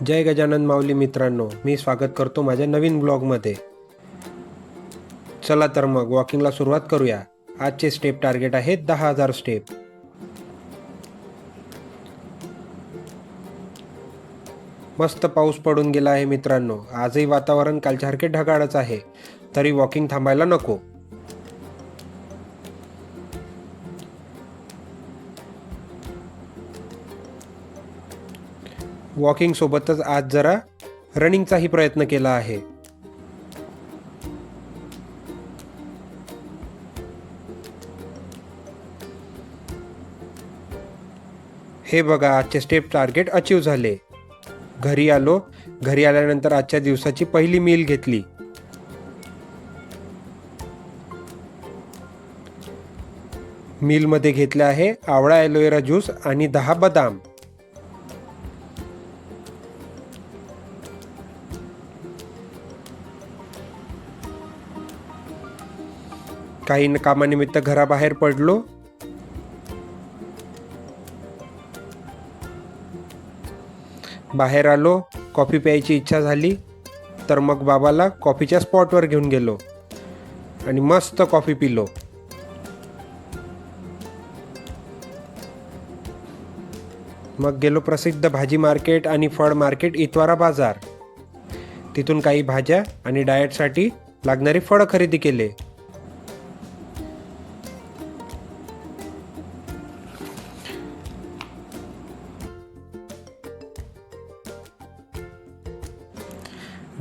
जय गजानन माऊली मित्रांनो, मी स्वागत करतो माझ्या नवीन ब्लॉगमध्ये। चला तर मग वॉकिंगला सुरुवात करूया। आजचे स्टेप टार्गेट आहे 10,000 स्टेप। मस्त पाऊस पडून गेला आहे मित्रांनो। आजही वातावरण कालच्यासारखे ढगाळच आहे, तरी वॉकिंग थांबायला नको। वॉकिंग सोबतच आज जरा रनिंगचाही प्रयत्न केला आहे। हे बघा, आजचे स्टेप टार्गेट अचीव झाले। घरी आलो। घरी आल्यानंतर आजच्या दिवसाची पहिली मील घेतली। मीलमध्ये घेतले आहे आवळा ॲलोवेरा ज्यूस आणि 10 बदाम। काही कामानिमित्त घराबाहेर पडलो। बाहेर आलो, कॉफी प्यायची इच्छा झाली, तर मग बाबाला कॉफीच्या स्पॉटवर घेऊन गेलो आणि मस्त कॉफी पिलो। मग गेलो प्रसिद्ध भाजी मार्केट आणि फळ मार्केट इतवारा बाजार। तिथून काही भाज्या आणि डाएटसाठी लागणारी फळं खरेदी केले।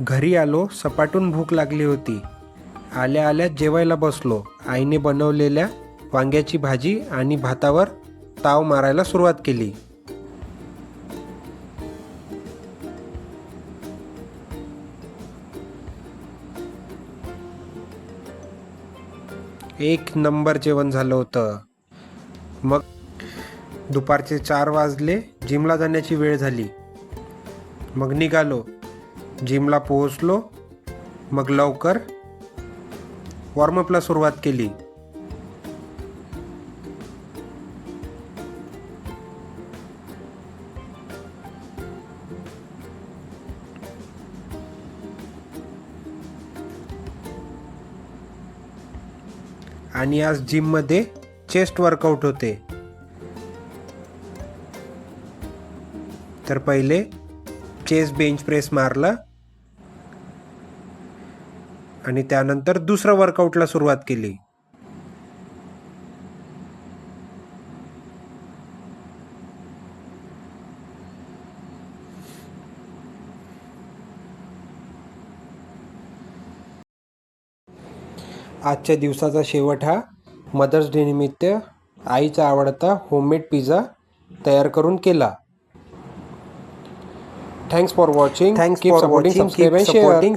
घरी आलो, सपाटून भूक लागली होती। आल्या आल्या जेवायला बसलो। आईने बनवलेल्या वांग्याची भाजी आणि भातावर ताव मारायला सुरुवात केली। एक नंबर जेवण झालं होतं। मग दुपारचे 4 वाजले, जिमला जाण्याची वेळ झाली। मग निघालो, जिमला पोहोचलो। मग लवकर वॉर्मअपला सुरुवात केली। आणि आज जिममध्ये चेस्ट वर्कआउट होते। तर पहिले चेस्ट बेंच प्रेस मारला आणि त्यानंतर दुसरं वर्कआउटला सुरुवात केली। आजच्या दिवसाचा शेवट हा मदर्स डे निमित्त आईचा आवडता होममेड पिझ्झा तयार करून केला। Thanks for watching. Keep supporting, subscribe and share.